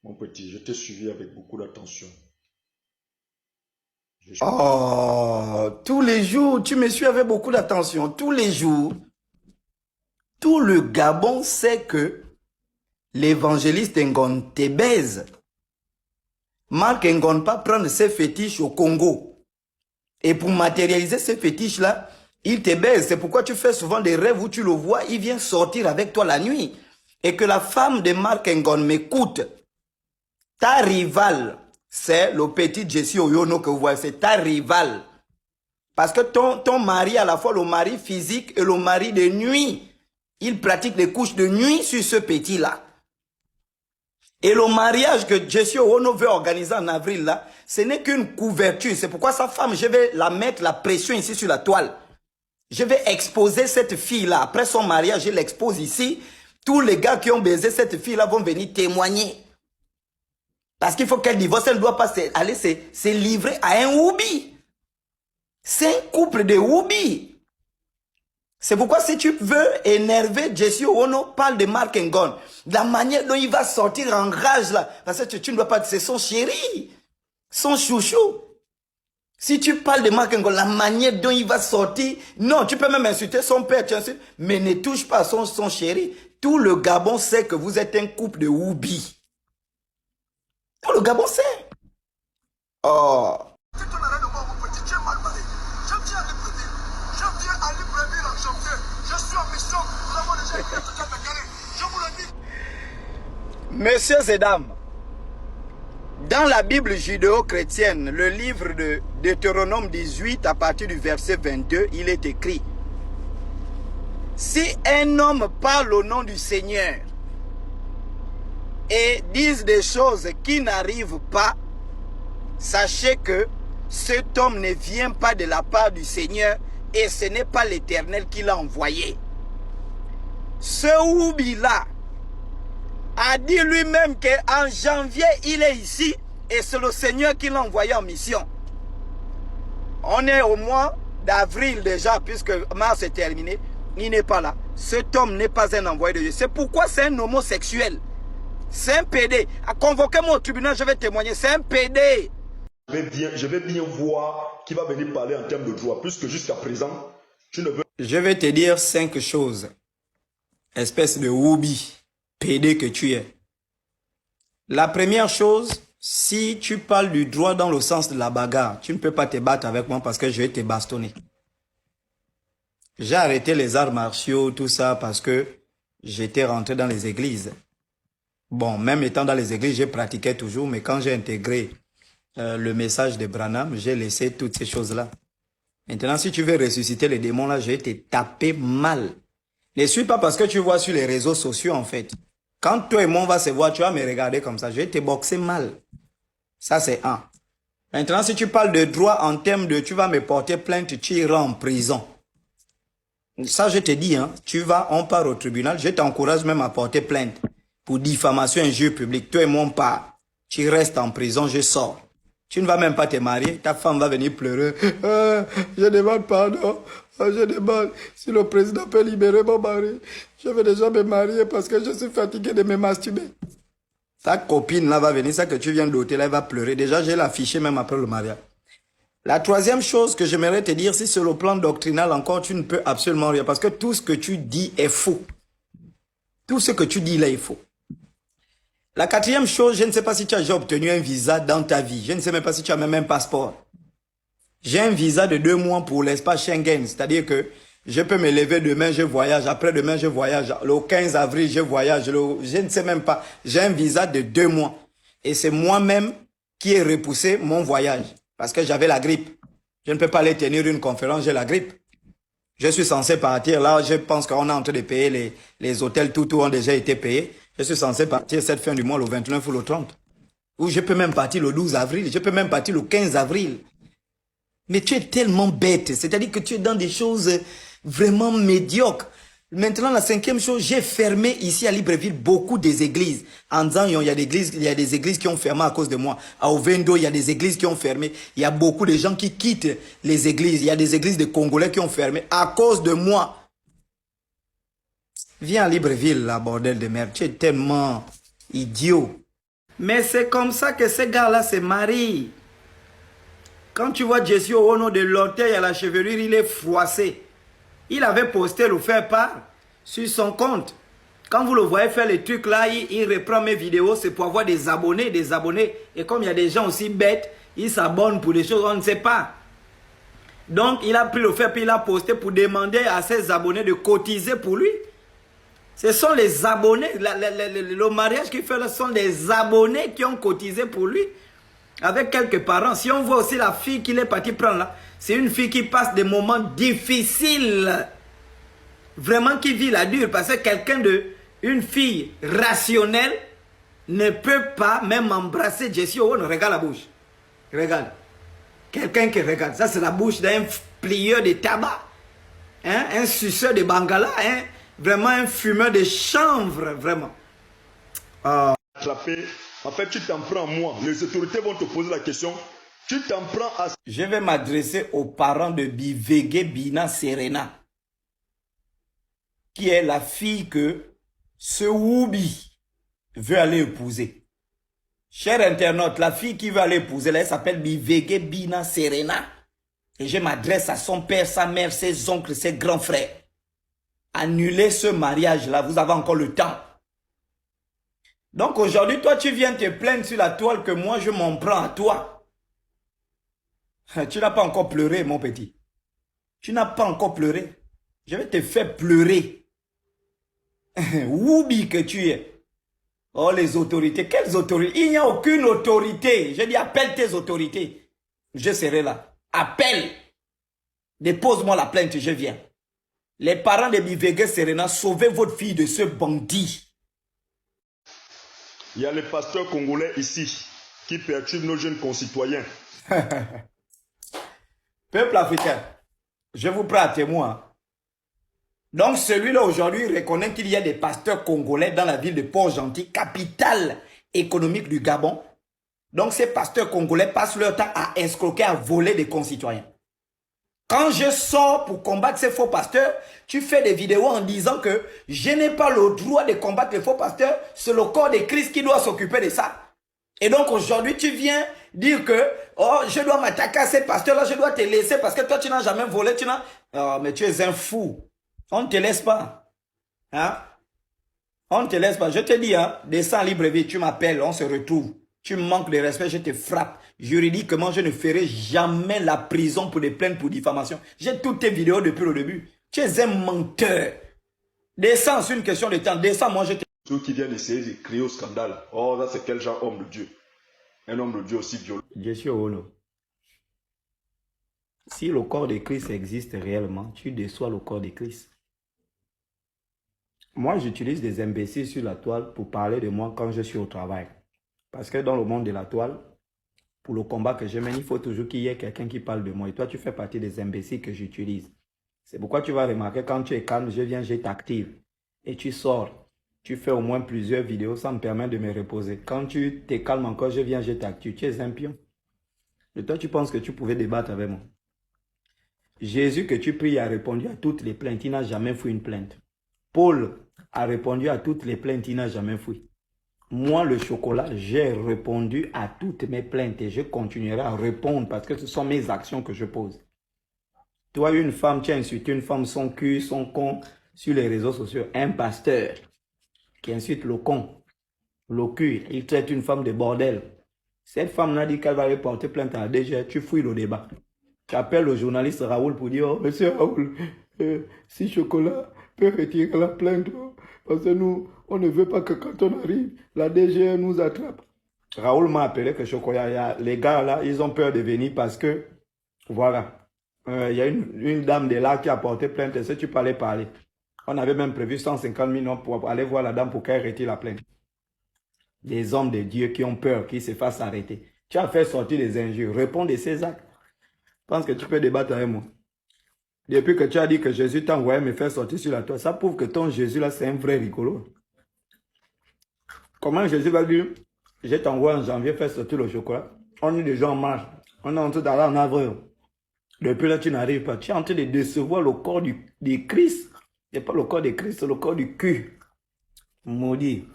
Mon petit, je t'ai suivi avec beaucoup d'attention. Je- Oh, tous les jours, tu me suis avec beaucoup d'attention. Tous les jours, tout le Gabon sait que l'évangéliste Ngon te baise. Marc Ngon pas prendre ses fétiches au Congo. Et pour matérialiser ces fétiches-là, il te baise. C'est pourquoi tu fais souvent des rêves où tu le vois, il vient sortir avec toi la nuit. Et que la femme de Marc Ngon m'écoute. Ta rivale, c'est le petit Jesse Oyono que vous voyez, c'est ta rivale. Parce que ton mari, à la fois le mari physique et le mari de nuit, il pratique des couches de nuit sur ce petit-là. Et le mariage que Jesse Owono veut organiser en avril, là, ce n'est qu'une couverture. C'est pourquoi sa femme, je vais la mettre la pression ici sur la toile. Je vais exposer cette fille-là. Après son mariage, je l'expose ici. Tous les gars qui ont baisé cette fille-là vont venir témoigner. Parce qu'il faut qu'elle divorce, elle ne doit pas aller se livrer à un oubi. C'est un couple de oubi. C'est pourquoi si tu veux énerver Jesse Owono, parle de Marc Ngon. La manière dont il va sortir en rage là. Parce que tu ne dois pas... C'est son chéri. Son chouchou. Si tu parles de Marc Ngon, la manière dont il va sortir... Non, tu peux même insulter son père, tu insultes, mais ne touche pas son chéri. Tout le Gabon sait que vous êtes un couple de oubi. Tout le Gabon sait. Oh... Si ton arrêt de moi, mon petit, tu es mal barré. Je viens à Libreville. Je viens à Libreville en janvier. Je suis en mission. Nous avons déjà écrit tout à Dakar. Je vous le dis. Messieurs et dames, dans la Bible judéo-chrétienne, le livre de Deutéronome 18, à partir du verset 22, il est écrit: si un homme parle au nom du Seigneur et dise des choses qui n'arrivent pas, sachez que cet homme ne vient pas de la part du Seigneur et ce n'est pas l'Éternel qui l'a envoyé. Ce Oubi-là a dit lui-même qu'en janvier, il est ici et c'est le Seigneur qui l'a envoyé en mission. On est au mois d'avril déjà, puisque mars est terminé. Il n'est pas là. Cet homme n'est pas un envoyé de Dieu. C'est pourquoi c'est un homosexuel. C'est un PD. À convoquer moi au tribunal, je vais témoigner. C'est un PD. je vais bien voir qui va venir parler en termes de droit, puisque jusqu'à présent, tu ne veux... Je vais te dire 5 choses. Espèce de hobby, PD que tu es. La première chose, si tu parles du droit dans le sens de la bagarre, tu ne peux pas te battre avec moi parce que je vais te bastonner. J'ai arrêté les arts martiaux, tout ça, parce que j'étais rentré dans les églises. Bon, même étant dans les églises, j'ai pratiqué toujours, mais quand j'ai intégré le message de Branham, j'ai laissé toutes ces choses-là. Maintenant, si tu veux ressusciter les démons, là, je vais te taper mal. Ne suis pas parce que tu vois sur les réseaux sociaux, en fait. Quand toi et moi, on va se voir, tu vas me regarder comme ça. Je vais te boxer mal. Ça, c'est un. Maintenant, si tu parles de droit en termes de tu vas me porter plainte, tu iras en prison. Ça, je te dis, hein, on part au tribunal. Je t'encourage même à porter plainte pour diffamation et injure publique. Toi et moi, on part. Tu restes en prison, je sors. Tu ne vas même pas te marier. Ta femme va venir pleurer. Je demande pardon. Je demande si le président peut libérer mon mari. Je vais déjà me marier parce que je suis fatigué de me masturber. Ta copine là va venir, ça que tu viens d'ôter là, elle va pleurer. Déjà, j'ai l'affiché même après le mariage. La troisième chose que j'aimerais te dire, si sur le plan doctrinal encore, tu ne peux absolument rien. Parce que tout ce que tu dis est faux. Tout ce que tu dis là est faux. La quatrième chose, je ne sais pas si tu as déjà obtenu un visa dans ta vie. Je ne sais même pas si tu as même un passeport. J'ai un visa de 2 mois pour l'espace Schengen. C'est-à-dire que je peux me lever demain, je voyage. Après-demain, je voyage. Le 15 avril, je voyage. Je ne sais même pas. J'ai un visa de 2 mois. Et c'est moi-même qui ai repoussé mon voyage. Parce que j'avais la grippe. Je ne peux pas aller tenir une conférence, j'ai la grippe. Je suis censé partir. Là, je pense qu'on est en train de payer les hôtels. Tout ont déjà été payés. Je suis censé partir cette fin du mois, le 29 ou le 30. Ou je peux même partir le 12 avril. Je peux même partir le 15 avril. Mais tu es tellement bête. C'est-à-dire que tu es dans des choses vraiment médiocres. Maintenant, la cinquième chose, j'ai fermé ici à Libreville beaucoup des églises. En disant, il y a des églises qui ont fermé à cause de moi. À Ovendo, il y a des églises qui ont fermé. Il y a beaucoup de gens qui quittent les églises. Il y a des églises de Congolais qui ont fermé à cause de moi. Viens à Libreville, là, bordel de merde. Tu es tellement idiot. Mais c'est comme ça que ces gars-là se marient. Quand tu vois Jesse Owuor de l'orteil à la chevelure, il est froissé. Il avait posté le faire-part sur son compte. Quand vous le voyez faire les trucs là, il reprend mes vidéos, c'est pour avoir des abonnés, des abonnés. Et comme il y a des gens aussi bêtes, ils s'abonnent pour des choses, on ne sait pas. Donc, il a pris le fait, puis il a posté pour demander à ses abonnés de cotiser pour lui. Ce sont les abonnés, le mariage qu'il fait là, ce sont les abonnés qui ont cotisé pour lui. Avec quelques parents. Si on voit aussi la fille qu'il est parti prendre là, c'est une fille qui passe des moments difficiles. Vraiment qui vit la dure. Parce que quelqu'un une fille rationnelle ne peut pas même embrasser Jesse Owuor. Regarde la bouche. Regarde. Quelqu'un qui regarde. Ça, c'est la bouche d'un plieur de tabac. Hein? Un suceur de bangala. Hein? Vraiment un fumeur de chanvre. Vraiment. En fait, tu t'en prends à moi. Les autorités vont te poser la question. Tu t'en prends à... Je vais m'adresser aux parents de Bivege Bina Serena, qui est la fille que ce Woubi veut aller épouser. Cher internaute, la fille qui veut aller épouser, là, elle s'appelle Bivege Bina Serena. Et je m'adresse à son père, sa mère, ses oncles, ses grands frères. Annulez ce mariage-là, vous avez encore le temps. Donc aujourd'hui, toi, tu viens te plaindre sur la toile que moi, je m'en prends à toi. Tu n'as pas encore pleuré, mon petit. Tu n'as pas encore pleuré. Je vais te faire pleurer. Woubi que tu es. Oh, les autorités. Quelles autorités? Il n'y a aucune autorité. Je dis, appelle tes autorités. Je serai là. Appelle. Dépose-moi la plainte, je viens. Les parents de Bivege Serena, sauvez votre fille de ce bandit. Il y a les pasteurs congolais ici qui perturbent nos jeunes concitoyens. Peuple africain, je vous prends à témoin. Donc celui-là aujourd'hui reconnaît qu'il y a des pasteurs congolais dans la ville de Port-Gentil, capitale économique du Gabon. Donc ces pasteurs congolais passent leur temps à escroquer, à voler des concitoyens. Quand je sors pour combattre ces faux pasteurs, tu fais des vidéos en disant que je n'ai pas le droit de combattre les faux pasteurs, c'est le corps de Christ qui doit s'occuper de ça. Et donc aujourd'hui, tu viens dire que oh, je dois m'attaquer à ces pasteurs-là, je dois te laisser parce que toi, tu n'as jamais volé, tu n'as... Oh, mais tu es un fou. On ne te laisse pas. Hein? On ne te laisse pas. Je te dis, hein, descends libre vite, tu m'appelles, on se retrouve. Tu manques de respect, je te frappe. Juridiquement, je ne ferai jamais la prison pour des plaintes pour diffamation. J'ai toutes tes vidéos depuis le début. Tu es un menteur. Descends, c'est une question de temps. Descends, moi je te... Ceux qui viennent essayer de créer au scandale. Oh, ça c'est quel genre homme de Dieu? Un homme de Dieu aussi violent. Jesse Owuor. Si le corps de Christ existe réellement, tu déçois le corps de Christ. Moi, j'utilise des imbéciles sur la toile pour parler de moi quand je suis au travail. Parce que dans le monde de la toile, pour le combat que je mène, il faut toujours qu'il y ait quelqu'un qui parle de moi. Et toi, tu fais partie des imbéciles que j'utilise. C'est pourquoi tu vas remarquer, quand tu es calme, je viens, je t'active. Et tu sors. Tu fais au moins plusieurs vidéos, ça me permet de me reposer. Quand tu te calmes encore, je viens, je t'active. Tu es un pion. Et toi, tu penses que tu pouvais débattre avec moi. Jésus que tu pries a répondu à toutes les plaintes. Il n'a jamais fui une plainte. Paul a répondu à toutes les plaintes. Il n'a jamais fui. Moi, le chocolat, j'ai répondu à toutes mes plaintes et je continuerai à répondre parce que ce sont mes actions que je pose. Toi, une femme, tu as insulté une femme, son cul, son con, sur les réseaux sociaux. Un pasteur qui insulte le con, le cul, il traite une femme de bordel. Cette femme n'a dit qu'elle va aller porter plainte à la DG. Tu fouilles le débat. Tu appelles le journaliste Raoul pour dire, oh, monsieur Raoul, si Chocolat peut retirer la plainte, parce que nous, on ne veut pas que quand on arrive, la DG nous attrape. Raoul m'a appelé que Chocolat, les gars là, ils ont peur de venir parce que, voilà, il y a une dame de là qui a porté plainte, est-ce que tu peux aller parler? On avait même prévu 150 000 pour aller voir la dame pour qu'elle retire la plainte. Des hommes de Dieu qui ont peur, qui se fassent arrêter. Tu as fait sortir des injures, réponds de ces actes. Je pense que tu peux débattre avec moi. Depuis que tu as dit que Jésus t'a envoyé me faire sortir sur la toile, ça prouve que ton Jésus là, c'est un vrai rigolo. Comment Jésus va dire, je t'envoie en janvier faire sortir le chocolat. On est déjà en marche. On est en train d'aller en avril. Depuis là, tu n'arrives pas. Tu es en train de décevoir le corps de Christ. Ce n'est pas le corps de Christ, c'est le corps du cul. Maudit.